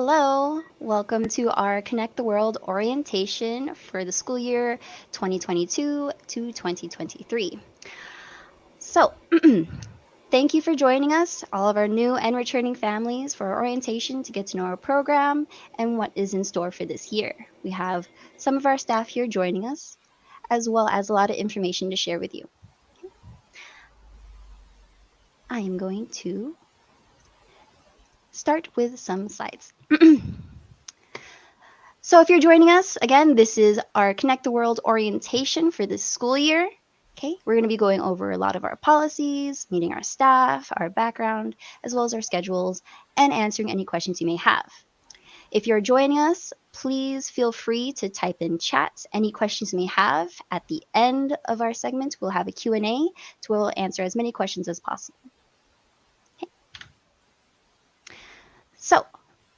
Hello, welcome to our Connect the World orientation for the school year 2022 to 2023. So, thank you for joining us, all of our new and returning families, for our orientation to get to know our program and what is in store for this year. We have some of our staff here joining us, as well as a lot of information to share with you. I am going to start with some slides. So if you're joining us, again, this is our Connect the World orientation for this school year. Okay, we're going to be going over a lot of our policies, meeting our staff, our background, as well as our schedules, and answering any questions you may have. If you're joining us, please feel free to type in chat any questions you may have. At the end of our segment, we'll have a Q&A, so we'll answer as many questions as possible. Okay. So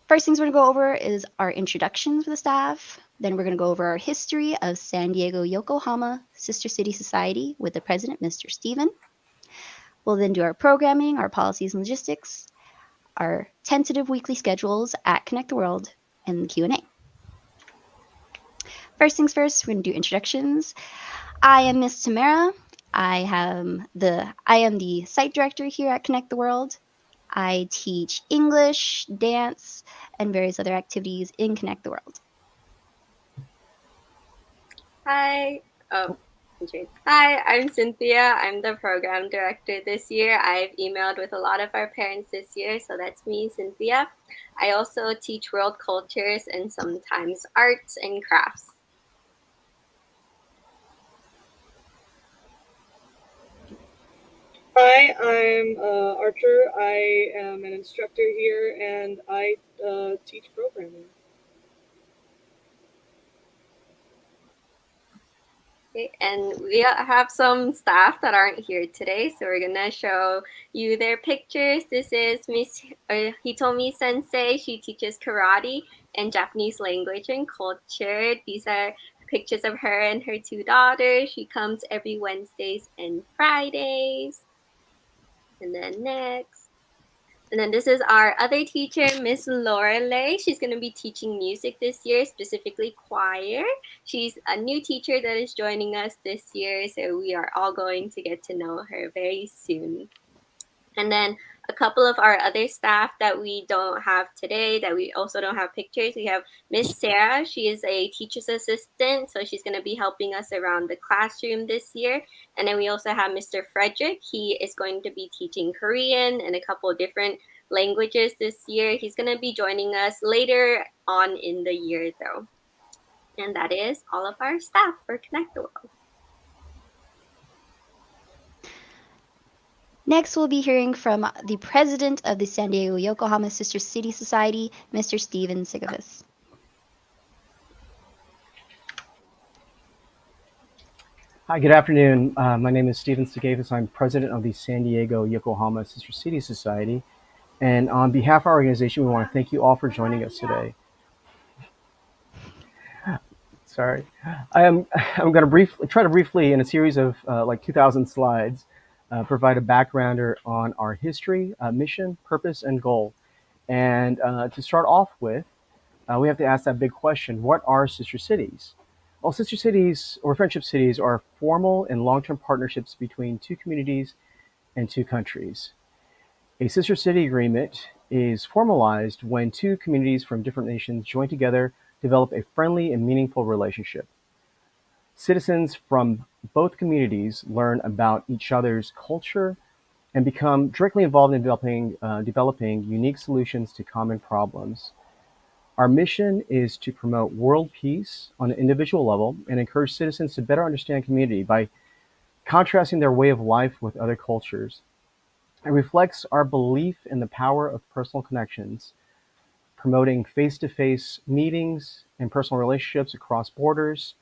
first things we're going to go over is our introductions with the staff. Then we're going to go over our history of San Diego-Yokohama Sister City Society with the president, Mr. Steven. We'll then do our programming, our policies and logistics, our tentative weekly schedules at Connect the World, and the Q&A. First things first, we're going to do introductions. I am Miss Tamara. I am the site director here at Connect the World. I teach English, dance, and various other activities in Connect the World. Hi. Hi, I'm Cynthia. I'm the program director this year. I've emailed with a lot of our parents this year, so that's me, Cynthia. I also teach world cultures and sometimes arts and crafts. Hi, I'm Archer. I am an instructor here and I teach programming. Okay, and we have some staff that aren't here today, so we're gonna show you their pictures. This is Miss Hitomi Sensei. She teaches karate and Japanese language and culture. These are pictures of her and her two daughters. She comes every Wednesdays and Fridays. And then next. And then this is our other teacher, Miss Lorelei. She's going to be teaching music this year, specifically choir. She's a new teacher that is joining us this year, so we are all going to get to know her very soon. And then a couple of our other staff that we don't have today, that we also don't have pictures. We have Miss Sarah. She is a teacher's assistant, so she's going to be helping us around the classroom this year. And then we also have Mr. Frederick. He is going to be teaching Korean and a couple of different languages this year. He's going to be joining us later on in the year, though. And that is all of our staff for Connect the World. Next, we'll be hearing from the president of the San Diego-Yokohama Sister City Society, Mr. Steven Sigafus. Hi, good afternoon. My name is Steven Sigafus. I'm president of the San Diego-Yokohama Sister City Society. And on behalf of our organization, we want to thank you all for joining us today. Sorry. I'm going to try to briefly, in a series of like 2,000 slides, provide a backgrounder on our history, mission, purpose, and goal. And to start off with, we have to ask that big question: what are sister cities? Well, sister cities or friendship cities are formal and long-term partnerships between two communities and two countries. A sister city agreement is formalized when two communities from different nations join together, develop a friendly and meaningful relationship. Citizens from both communities learn about each other's culture and become directly involved in developing unique solutions to common problems. Our mission is to promote world peace on an individual level and encourage citizens to better understand community by contrasting their way of life with other cultures. It reflects our belief in the power of personal connections, promoting face-to-face meetings and personal relationships across borders.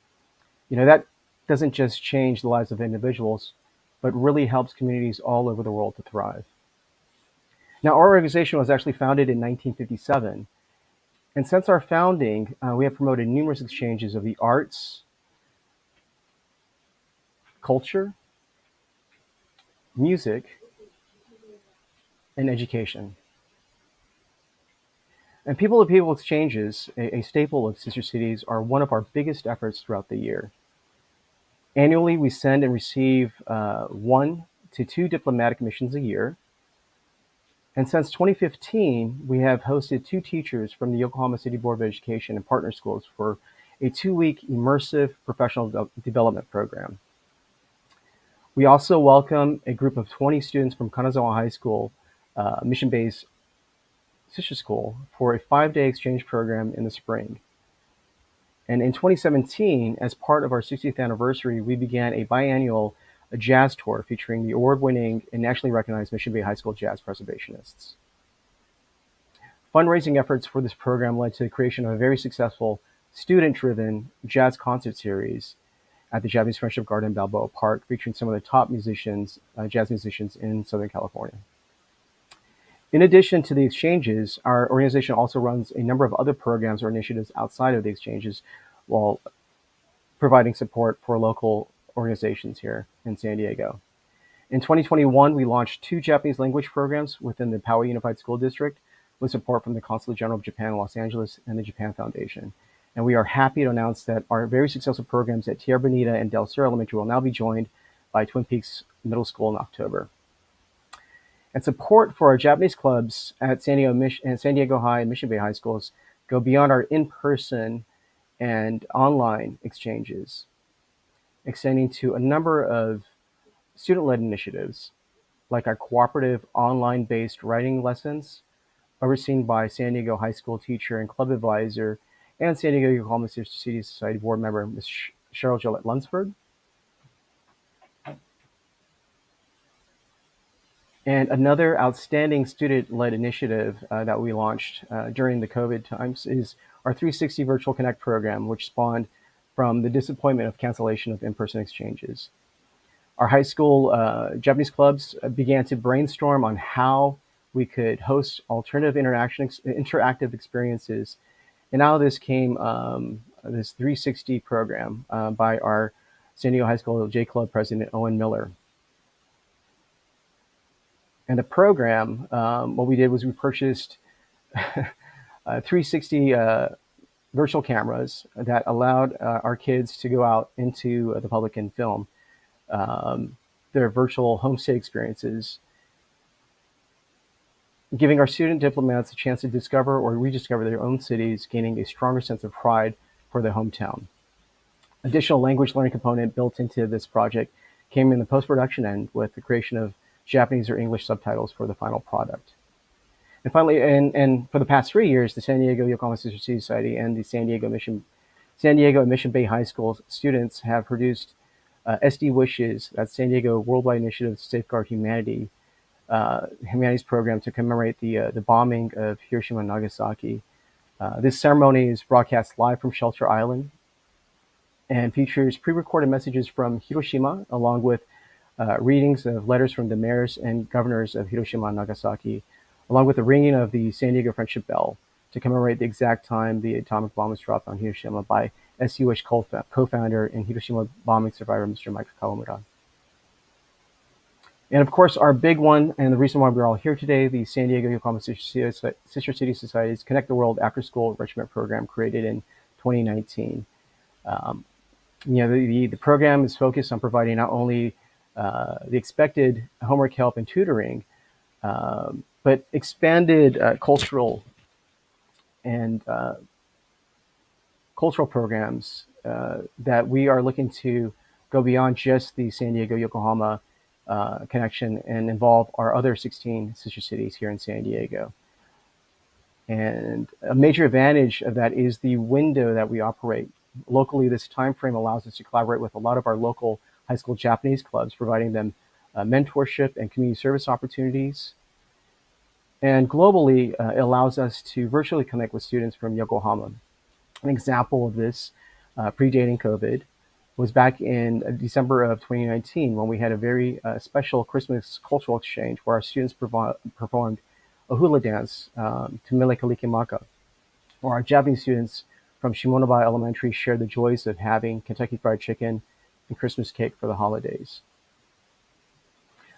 That doesn't just change the lives of individuals, but really helps communities all over the world to thrive. Now, our organization was actually founded in 1957. And since our founding, we have promoted numerous exchanges of the arts, culture, music, and education. And people-to-people exchanges, a staple of Sister Cities, are one of our biggest efforts throughout the year. Annually, we send and receive 1 to 2 diplomatic missions a year. And since 2015, we have hosted 2 teachers from the Yokohama City Board of Education and partner schools for a 2-week immersive professional development program. We also welcome a group of 20 students from Kanazawa High School, Mission Bay's sister school, for a 5-day exchange program in the spring. And in 2017, as part of our 60th anniversary, we began a biannual jazz tour featuring the award-winning and nationally recognized Mission Bay High School jazz preservationists. Fundraising efforts for this program led to the creation of a very successful student-driven jazz concert series at the Japanese Friendship Garden in Balboa Park, featuring some of the top musicians, jazz musicians in Southern California. In addition to the exchanges, our organization also runs a number of other programs or initiatives outside of the exchanges while providing support for local organizations here in San Diego. In 2021, we launched 2 Japanese language programs within the Poway Unified School District with support from the Consulate General of Japan in Los Angeles and the Japan Foundation. And we are happy to announce that our very successful programs at Tierra Bonita and Del Sur Elementary will now be joined by Twin Peaks Middle School in October. And support for our Japanese clubs at San Diego High and Mission Bay High Schools go beyond our in-person and online exchanges, extending to a number of student-led initiatives, like our cooperative online-based writing lessons, overseen by San Diego High School teacher and club advisor and San Diego-Yokohama Sister City Society board member, Ms. Cheryl Gillette Lunsford. And another outstanding student-led initiative that we launched during the COVID times is our 360 Virtual Connect program, which spawned from the disappointment of cancellation of in-person exchanges. Our high school Japanese clubs began to brainstorm on how we could host alternative interactive experiences. And out of this came this 360 program by our San Diego High School J Club president, Owen Miller. And the program, what we did was we purchased 360 virtual cameras that allowed our kids to go out into the public and film their virtual homestay experiences, giving our student diplomats a chance to discover or rediscover their own cities, gaining a stronger sense of pride for their hometown. Additional language learning component built into this project came in the post-production end with the creation of Japanese or English subtitles for the final product. And finally, and for the past 3 years, the San Diego-Yokohama Sister City Society and the San Diego and Mission Bay High School students have produced SDYSCS, that's San Diego Worldwide Initiative to Safeguard Humanity, humanities program to commemorate the bombing of Hiroshima and Nagasaki. This ceremony is broadcast live from Shelter Island and features pre-recorded messages from Hiroshima, along with readings of letters from the mayors and governors of Hiroshima and Nagasaki, along with the ringing of the San Diego Friendship Bell to commemorate the exact time the atomic bomb was dropped on Hiroshima by SDYSCS co-founder and Hiroshima bombing survivor, Mr. Mike Kawamura. And of course, our big one, and the reason why we're all here today, the San Diego-Yokohama Sister City Society's Connect the World After School Enrichment program created in 2019. The program is focused on providing not only the expected homework help and tutoring, but expanded cultural and cultural programs that we are looking to go beyond just the San Diego-Yokohama connection and involve our other 16 sister cities here in San Diego. And a major advantage of that is the window that we operate. Locally, this time frame allows us to collaborate with a lot of our local high school Japanese clubs, providing them mentorship and community service opportunities. And globally, it allows us to virtually connect with students from Yokohama. An example of this, predating COVID, was back in December of 2019 when we had a very special Christmas cultural exchange where our students performed a hula dance to Mele Kalikimaka, where our Japanese students from Shimonoba Elementary shared the joys of having Kentucky Fried Chicken and Christmas cake for the holidays.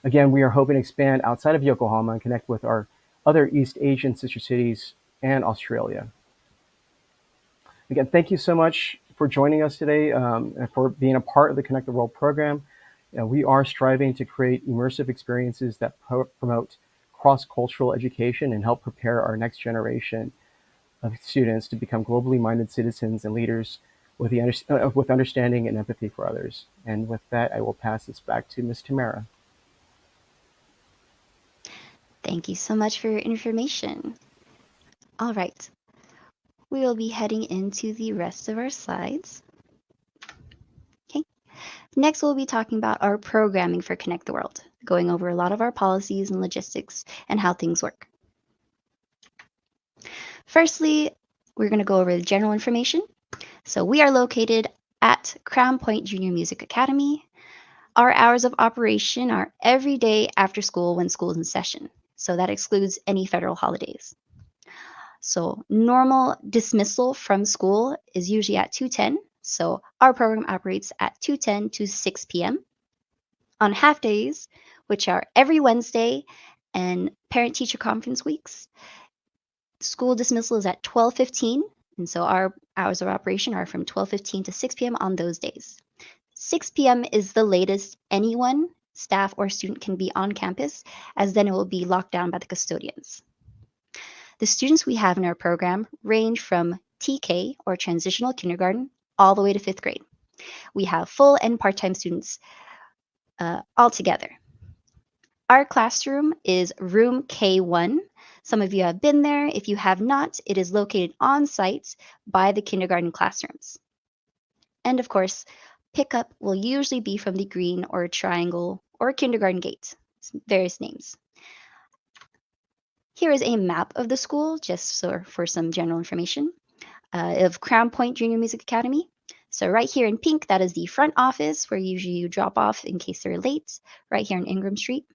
Again, we are hoping to expand outside of Yokohama and connect with our other East Asian sister cities and Australia. Again, thank you so much for joining us today and for being a part of the Connect the World program. We are striving to create immersive experiences that promote cross-cultural education and help prepare our next generation of students to become globally minded citizens and leaders with understanding and empathy for others. And with that, I will pass this back to Ms. Tamara. Thank you so much for your information. All right, we will be heading into the rest of our slides. Okay. Next, we'll be talking about our programming for Connect the World, going over a lot of our policies and logistics and how things work. Firstly, we're going to go over the general information. So we are located at Crown Point Junior Music Academy. Our hours of operation are every day after school when school is in session. So that excludes any federal holidays. So normal dismissal from school is usually at 2:10. So our program operates at 2:10 to 6 p.m. On half days, which are every Wednesday and parent-teacher conference weeks, school dismissal is at 12:15, and so our hours of operation are from 12:15 to 6 p.m. on those days. 6 p.m. is the latest anyone, staff, or student can be on campus, as then it will be locked down by the custodians. The students we have in our program range from TK, or transitional kindergarten, all the way to 5th grade. We have full and part-time students all together. Our classroom is room K1. Some of you have been there. If you have not, it is located on site by the kindergarten classrooms. And of course, pickup will usually be from the green or triangle or kindergarten gate, various names. Here is a map of the school, just for some general information, of Crown Point Junior Music Academy. So right here in pink, that is the front office where usually you drop off in case they're late, right here on Ingram Street.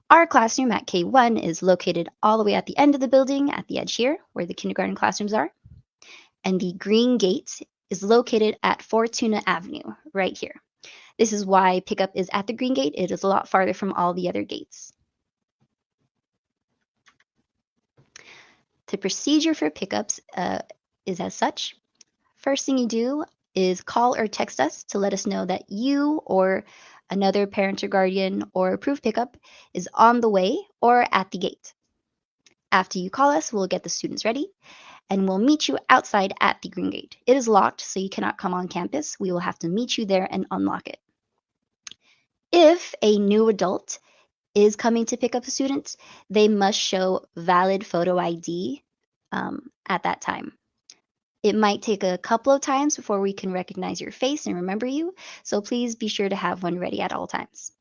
Our classroom at K1 is located all the way at the end of the building, at the edge here, where the kindergarten classrooms are. And the green gate is located at Fortuna Avenue, right here. This is why pickup is at the green gate. It is a lot farther from all the other gates. The procedure for pickups is as such. First thing you do is call or text us to let us know that you or another parent or guardian or approved pickup is on the way or at the gate. After you call us, we'll get the students ready and we'll meet you outside at the green gate. It is locked, so you cannot come on campus. We will have to meet you there and unlock it. If a new adult is coming to pick up a student, they must show valid photo ID at that time. It might take a couple of times before we can recognize your face and remember you, so please be sure to have one ready at all times.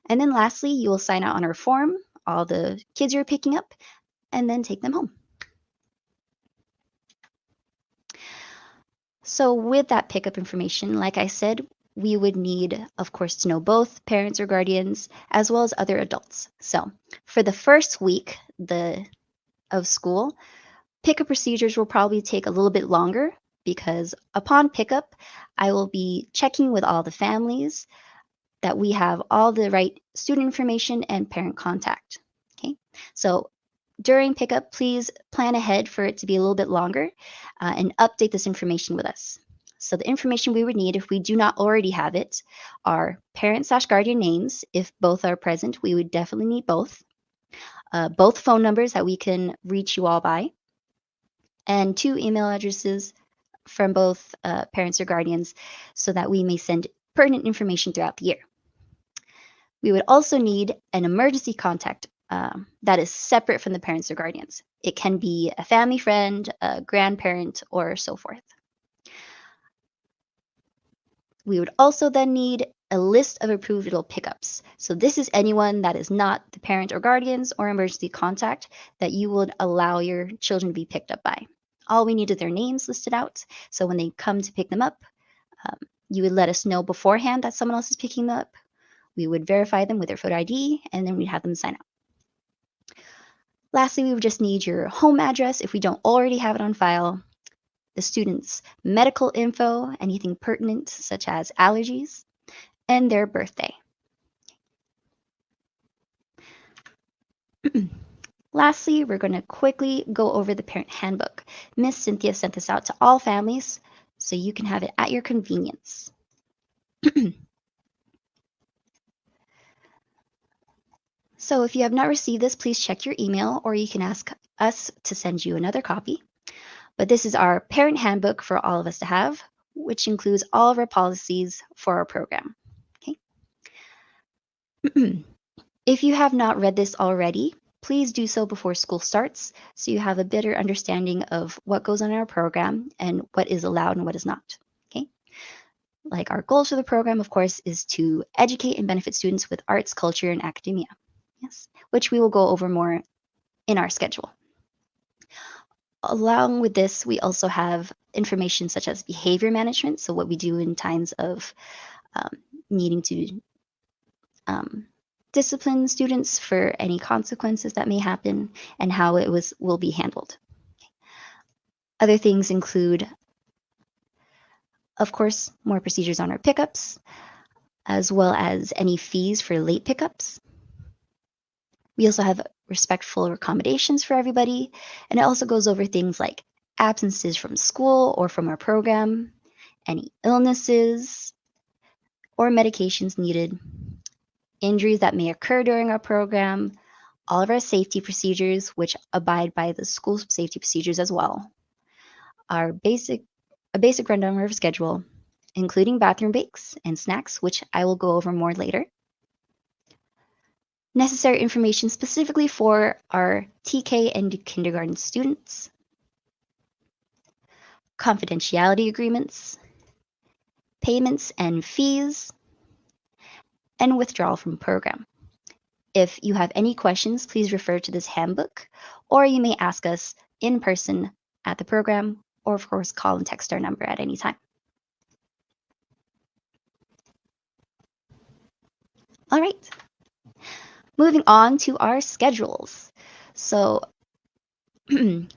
And then lastly, you will sign out on our form, all the kids you're picking up, and then take them home. So with that pickup information, like I said, we would need, of course, to know both parents or guardians as well as other adults. So for the first week of school, pickup procedures will probably take a little bit longer because upon pickup, I will be checking with all the families that we have all the right student information and parent contact. Okay, so during pickup, please plan ahead for it to be a little bit longer and update this information with us. So the information we would need, if we do not already have it, are parent/guardian names. If both are present, we would definitely need both. Both phone numbers that we can reach you all by, and 2 email addresses from both parents or guardians so that we may send pertinent information throughout the year. We would also need an emergency contact that is separate from the parents or guardians. It can be a family friend, a grandparent, or so forth. We would also then need a list of approved adult pickups. So this is anyone that is not the parent or guardians or emergency contact that you would allow your children to be picked up by. All we need is their names listed out. So when they come to pick them up, you would let us know beforehand that someone else is picking them up. We would verify them with their photo ID, and then we'd have them sign out. Lastly, we would just need your home address if we don't already have it on file, the student's medical info, anything pertinent such as allergies, and their birthday. Lastly, we're going to quickly go over the Parent Handbook. Miss Cynthia sent this out to all families, so you can have it at your convenience. So if you have not received this, please check your email, or you can ask us to send you another copy. But this is our Parent Handbook for all of us to have, which includes all of our policies for our program. Okay. If you have not read this already, please do so before school starts so you have a better understanding of what goes on in our program and what is allowed and what is not. Okay. Like our goals for the program, of course, is to educate and benefit students with arts, culture, and academia. Yes, which we will go over more in our schedule. Along with this, we also have information such as behavior management, so what we do in times of needing to discipline students for any consequences that may happen, and how it will be handled. Other things include, of course, more procedures on our pickups, as well as any fees for late pickups. We also have respectful accommodations for everybody, and it also goes over things like absences from school or from our program, any illnesses or medications needed, injuries that may occur during our program, all of our safety procedures, which abide by the school safety procedures as well, a basic rundown of our schedule, including bathroom breaks and snacks, which I will go over more later. Necessary information specifically for our TK and kindergarten students, confidentiality agreements, payments and fees, and withdrawal from program. If you have any questions, please refer to this handbook, or you may ask us in person at the program, or of course call and text our number at any time. All right. Moving on to our schedules. So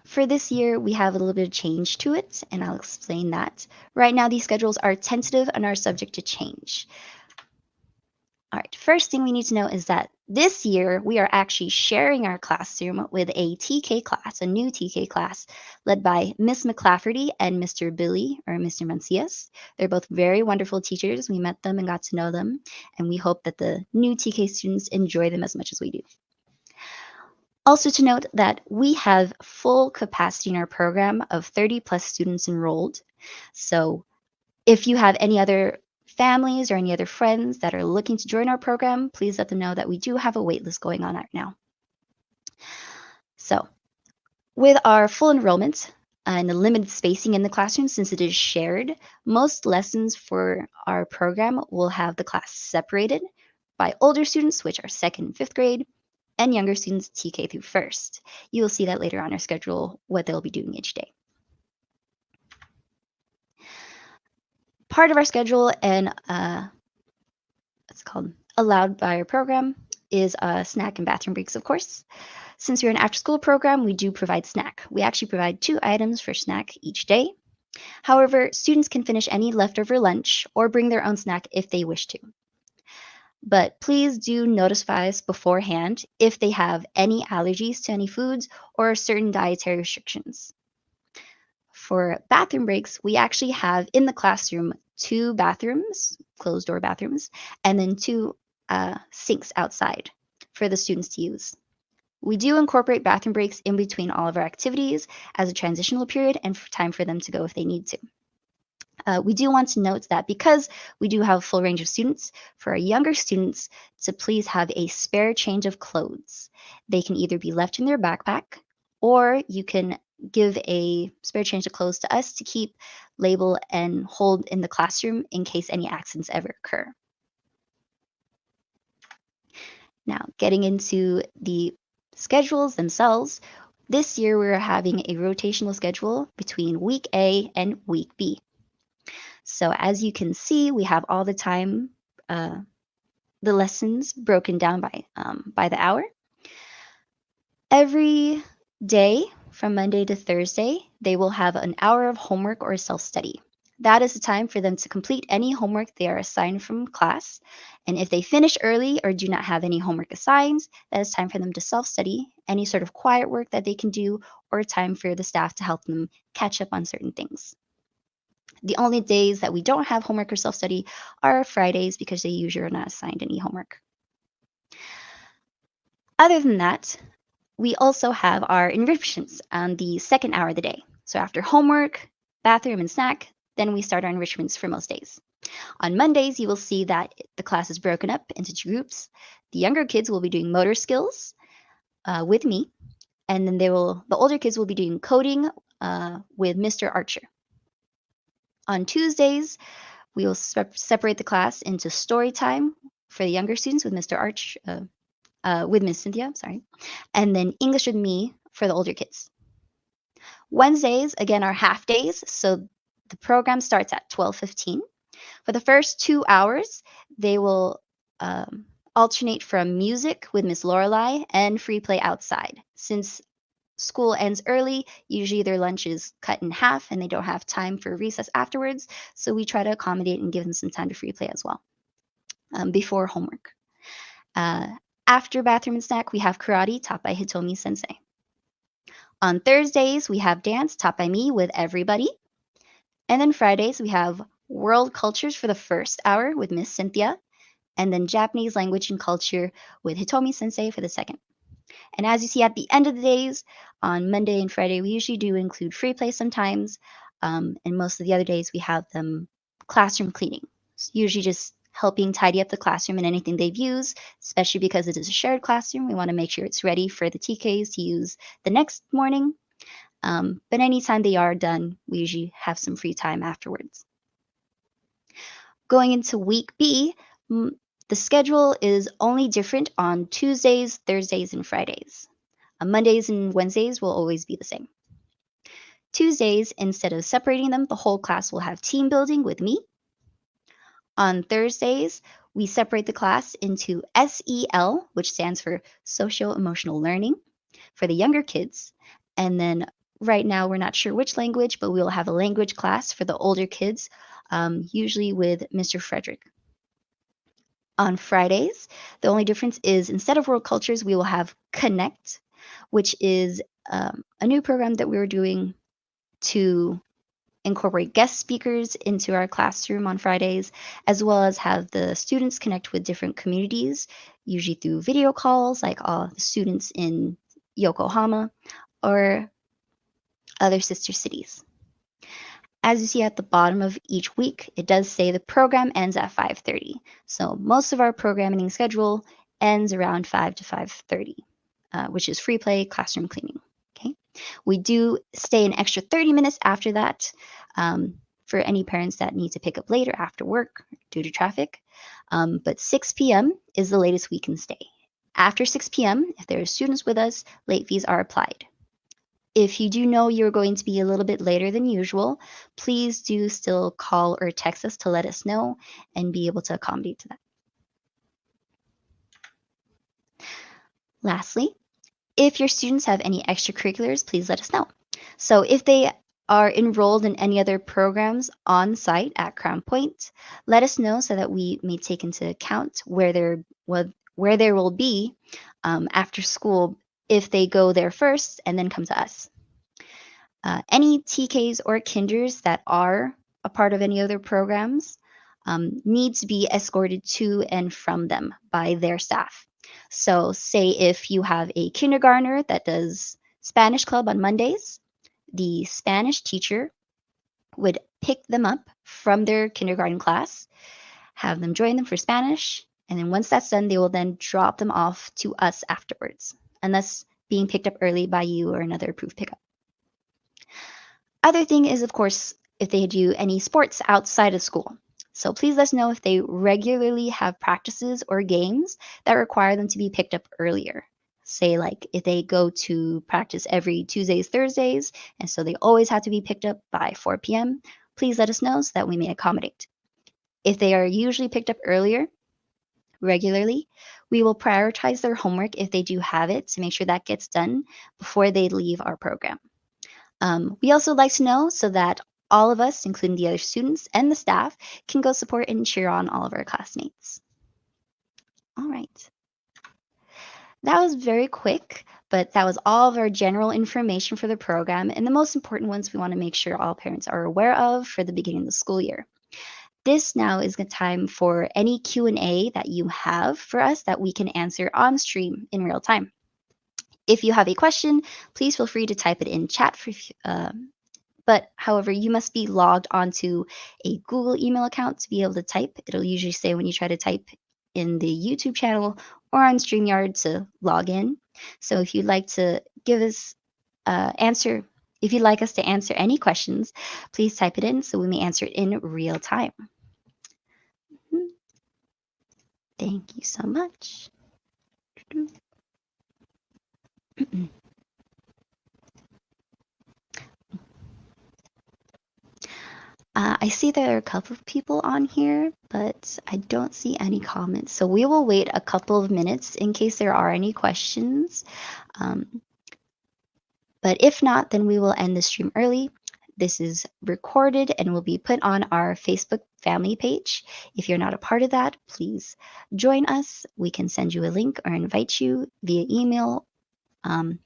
for this year, we have a little bit of change to it, and I'll explain that. Right now, these schedules are tentative and are subject to change. All right, first thing we need to know is that this year, we are actually sharing our classroom with a TK class, a new TK class, led by Miss McClafferty and Mr. Billy, or Mr. Mancias. They're both very wonderful teachers. We met them and got to know them, and we hope that the new TK students enjoy them as much as we do. Also to note that we have full capacity in our program of 30 plus students enrolled. So if you have any other families or any other friends that are looking to join our program, please let them know that we do have a waitlist going on right now. So with our full enrollment and the limited spacing in the classroom, since it is shared, most lessons for our program will have the class separated by older students, which are 2nd and 5th grade, and younger students TK through 1st. You will see that later on our schedule, what they'll be doing each day. Part of our schedule and it's called allowed by our program is snack and bathroom breaks, of course. Since we're an after-school program, we do provide snack. We actually provide 2 items for snack each day. However, students can finish any leftover lunch or bring their own snack if they wish to. But please do notify us beforehand if they have any allergies to any foods or certain dietary restrictions. For bathroom breaks, we actually have in the classroom 2 bathrooms, closed door bathrooms, and then 2 sinks outside for the students to use. We do incorporate bathroom breaks in between all of our activities as a transitional period and for time for them to go if they need to. We do want to note that because we do have a full range of students, for our younger students to please have a spare change of clothes. They can either be left in their backpack, or you can give a spare change of clothes to us to keep, label, and hold in the classroom in case any accidents ever occur. Now, getting into the schedules themselves, this year we're having a rotational schedule between week A and week B. So as you can see, we have all the time, the lessons broken down by the hour. Every day from Monday to Thursday, they will have an hour of homework or self-study. That is the time for them to complete any homework they are assigned from class. And if they finish early or do not have any homework assigned, that is time for them to self-study, any sort of quiet work that they can do, or time for the staff to help them catch up on certain things. The only days that we don't have homework or self-study are Fridays because they usually are not assigned any homework. Other than that, we also have our enrichments on the second hour of the day. So after homework, bathroom, and snack, then we start our enrichments for most days. On Mondays, you will see that the class is broken up into two groups. The younger kids will be doing motor skills with me, and then the older kids will be doing coding with Mr. Archer. On Tuesdays, we will separate the class into story time for the younger students with Mr. Arch, with Miss Cynthia, sorry, and then English with me for the older kids. Wednesdays, again, are half days, so the program starts at 12:15. For the first 2 hours, they will alternate from music with Miss Lorelei and free play outside. Since school ends early, usually their lunch is cut in half and they don't have time for recess afterwards, so we try to accommodate and give them some time to free play as well before homework. After bathroom and snack, we have karate taught by Hitomi Sensei. On Thursdays, we have dance taught by me with everybody. And then Fridays, we have world cultures for the first hour with Miss Cynthia, and then Japanese language and culture with Hitomi Sensei for the second. And as you see at the end of the days, on Monday and Friday, we usually do include free play sometimes, and most of the other days we have them classroom cleaning. So usually just helping tidy up the classroom and anything they've used, especially because it is a shared classroom. We want to make sure it's ready for the TKs to use the next morning. But anytime they are done, we usually have some free time afterwards. Going into week B, the schedule is only different on Tuesdays, Thursdays, and Fridays. Mondays and Wednesdays will always be the same. Tuesdays, instead of separating them, the whole class will have team building with me. On Thursdays, we separate the class into SEL, which stands for Social Emotional Learning, for the younger kids. And then right now, we're not sure which language, but we will have a language class for the older kids, usually with Mr. Frederick. On Fridays, the only difference is instead of World Cultures, we will have Connect, which is a new program that we were doing to incorporate guest speakers into our classroom on Fridays, as well as have the students connect with different communities, usually through video calls, like all the students in Yokohama or other sister cities. As you see at the bottom of each week, it does say the program ends at 5:30. So most of our programming schedule ends around 5 to 5:30, which is free play, classroom cleaning. Okay, we do stay an extra 30 minutes after that for any parents that need to pick up later after work due to traffic. But 6 p.m. is the latest we can stay. After 6 p.m., if there are students with us, late fees are applied. If you do know you're going to be a little bit later than usual, please do still call or text us to let us know and be able to accommodate to that. Lastly, if your students have any extracurriculars, please let us know. So if they are enrolled in any other programs on site at Crown Point, let us know so that we may take into account where there will be after school if they go there first and then come to us. Any TKs or kinders that are a part of any other programs need to be escorted to and from them by their staff. So say if you have a kindergartner that does Spanish club on Mondays, the Spanish teacher would pick them up from their kindergarten class, have them join them for Spanish, and then once that's done, they will then drop them off to us afterwards, unless being picked up early by you or another approved pickup. Other thing is, of course, if they do any sports outside of school. So please let us know if they regularly have practices or games that require them to be picked up earlier. Say like if they go to practice every Tuesdays, Thursdays, and so they always have to be picked up by 4 p.m., please let us know so that we may accommodate. If they are usually picked up earlier, regularly, we will prioritize their homework if they do have it to make sure that gets done before they leave our program. We also like to know so that all of us, including the other students and the staff, can go support and cheer on all of our classmates. All right. That was very quick, but that was all of our general information for the program and the most important ones we want to make sure all parents are aware of for the beginning of the school year. This now is the time for any Q&A that you have for us that we can answer on stream in real time. If you have a question, please feel free to type it in chat. But however, you must be logged onto a Google email account to be able to type. It'll usually say when you try to type in the YouTube channel or on StreamYard to log in. So if you'd like to give us if you'd like us to answer any questions, please type it in so we may answer it in real time. Thank you so much. I see there are a couple of people on here, but I don't see any comments. So we will wait a couple of minutes in case there are any questions. But if not, then we will end the stream early. This is recorded and will be put on our Facebook family page. If you're not a part of that, please join us. We can send you a link or invite you via email. And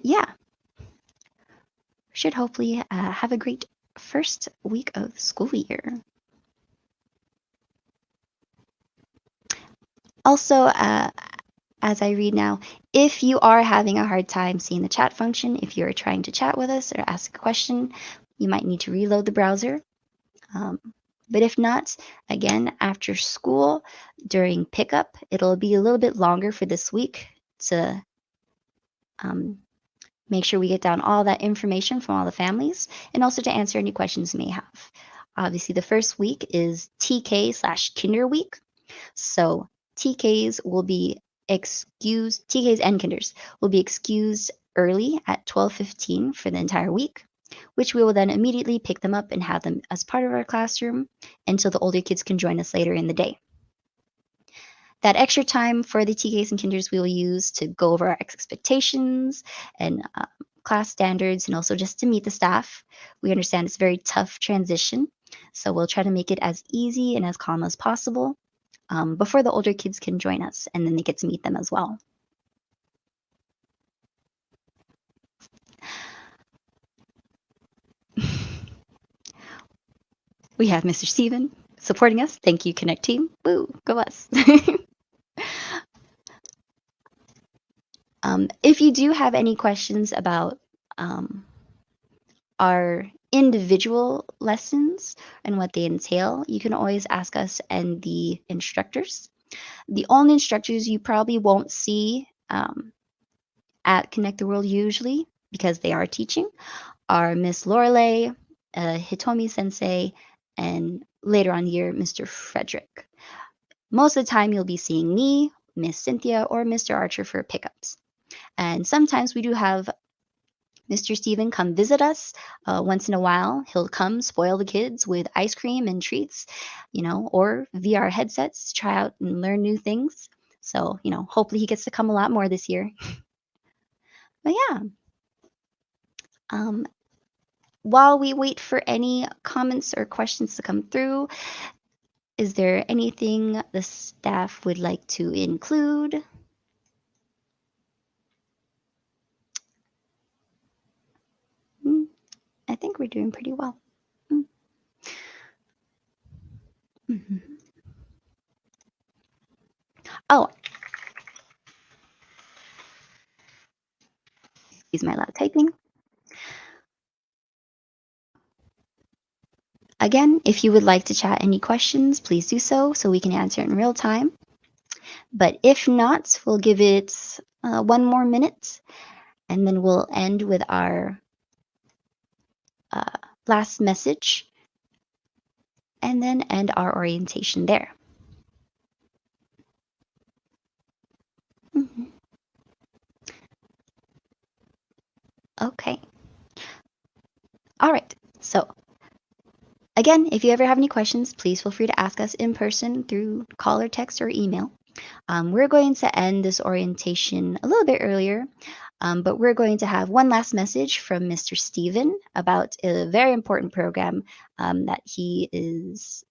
yeah, should hopefully have a great first week of the school year. Also, as I read now, if you are having a hard time seeing the chat function, if you're trying to chat with us or ask a question, you might need to reload the browser. But if not, again, after school, during pickup, it'll be a little bit longer for this week to make sure we get down all that information from all the families and also to answer any questions you may have. Obviously, the first week is TK/Kinder week. So TKs will be excused, TKs and Kinders will be excused early at 12:15 for the entire week, which we will then immediately pick them up and have them as part of our classroom until the older kids can join us later in the day. That extra time for the TKs and Kinders we will use to go over our expectations and class standards and also just to meet the staff. We understand it's a very tough transition, so we'll try to make it as easy and as calm as possible before the older kids can join us, and then they get to meet them as well. We have Mr. Steven supporting us. Thank you, Connect team. Woo, go us. If you do have any questions about our individual lessons and what they entail, you can always ask us and the instructors. The only instructors you probably won't see at Connect the World usually, because they are teaching, are Miss Lorelei, Hitomi Sensei, and later on here, Mr. Frederick. Most of the time, you'll be seeing me, Miss Cynthia, or Mr. Archer for pickups. And sometimes we do have Mr. Steven come visit us once in a while. He'll come spoil the kids with ice cream and treats, or VR headsets to try out and learn new things. So, hopefully he gets to come a lot more this year. But yeah. While we wait for any comments or questions to come through, is there anything the staff would like to include? I think we're doing pretty well. Mm-hmm. Oh, excuse my loud typing. Again, if you would like to chat any questions, please do so we can answer it in real time. But if not, we'll give it one more minute, and then we'll end with our last message, and then end our orientation there. Mm-hmm. Okay. All right. So again, if you ever have any questions, please feel free to ask us in person through call or text or email. We're going to end this orientation a little bit earlier. But we're going to have one last message from Mr. Steven about a very important program that he is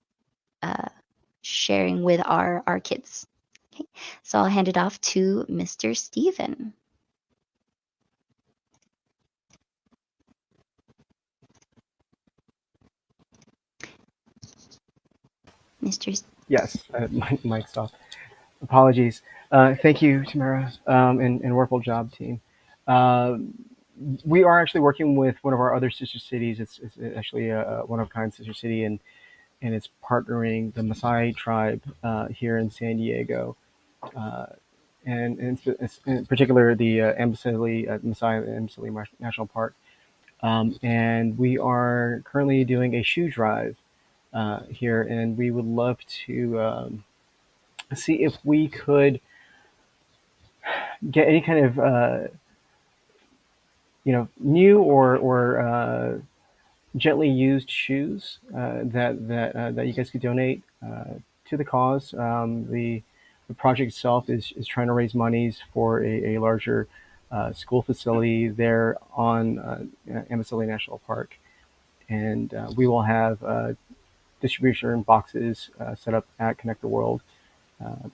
sharing with our kids. Okay, so I'll hand it off to Mr. Steven. Mr. Yes, my mic's off. Apologies. Thank you, Tamara, and wonderful job, team. Uh, we are actually working with one of our other sister cities. It's actually a one-of-a-kind sister city, and it's partnering the Maasai tribe here in San Diego, uh, and in particular the Maasai Amboseli National Park. And we are currently doing a shoe drive here, and we would love to see if we could get any kind of new or gently used shoes that you guys could donate to the cause. The project itself is trying to raise monies for a larger school facility there on Amboseli National Park, and we will have distribution boxes set up at Connect the World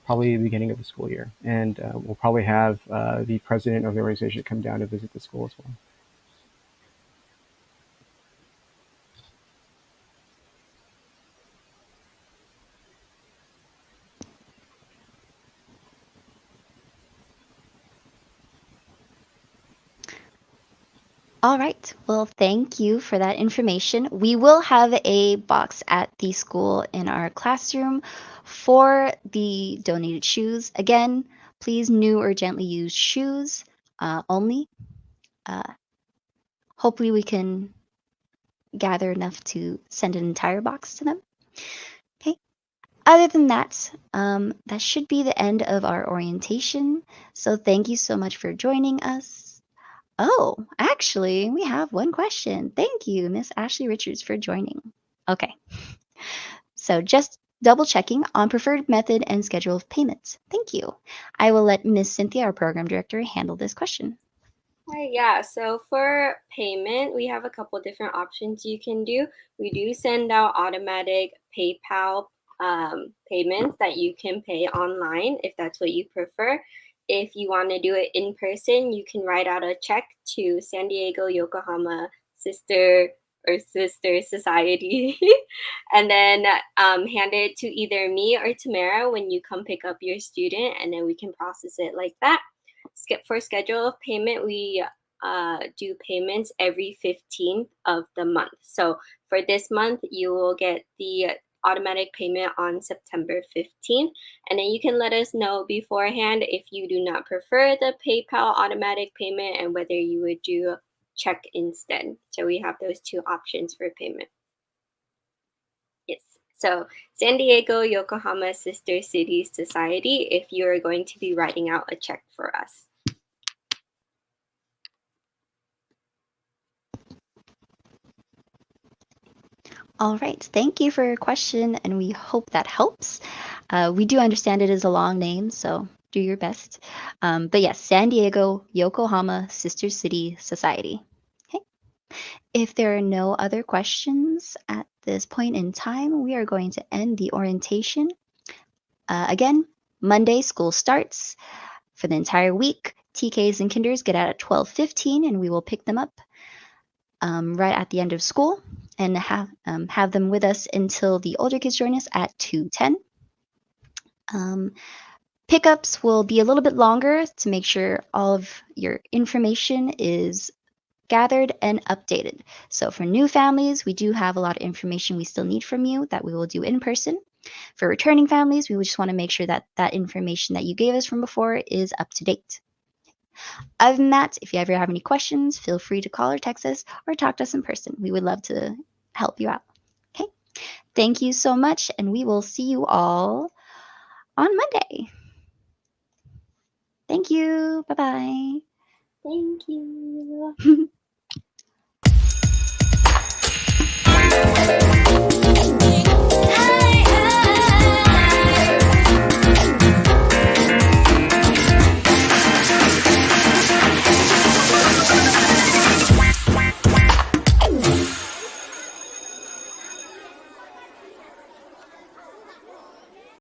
probably the beginning of the school year. And we'll probably have the president of the organization come down to visit the school as well. All right. Well, thank you for that information. We will have a box at the school in our classroom for the donated shoes. Again, please new or gently used shoes only. Hopefully, we can gather enough to send an entire box to them. Okay. Other than that, that should be the end of our orientation. So thank you so much for joining us. Oh, actually, we have one question. Thank you, Miss Ashley Richards, for joining. Okay. So just double checking on preferred method and schedule of payments. Thank you. I will let Miss Cynthia, our program director, handle this question. Hi, yeah, so for payment, we have a couple different options you can do. We do send out automatic PayPal payments that you can pay online if that's what you prefer. If you want to do it in person, you can write out a check to San Diego-Yokohama Sister Society and then hand it to either me or Tamara when you come pick up your student, and then we can process it like that. For schedule of payment, we do payments every 15th of the month. So for this month, you will get the automatic payment on September 15th. And then you can let us know beforehand if you do not prefer the PayPal automatic payment and whether you would do check instead. So we have those two options for payment. Yes. So San Diego-Yokohama Sister City Society, if you're going to be writing out a check for us. All right. Thank you for your question, and we hope that helps. We do understand it is a long name, so do your best. But yes, San Diego, Yokohama, Sister City Society. Okay. If there are no other questions at this point in time, we are going to end the orientation. Again, Monday, school starts for the entire week. TKs and kinders get out at 12:15, and we will pick them up right at the end of school and have them with us until the older kids join us at 2:10. Pickups will be a little bit longer to make sure all of your information is gathered and updated. So for new families, we do have a lot of information we still need from you that we will do in person. For returning families, we just want to make sure that that information that you gave us from before is up to date. Other than that, if you ever have any questions, feel free to call or text us or talk to us in person. We would love to help you out. Okay. Thank you so much, and we will see you all on Monday. Thank you. Bye-bye. Thank you.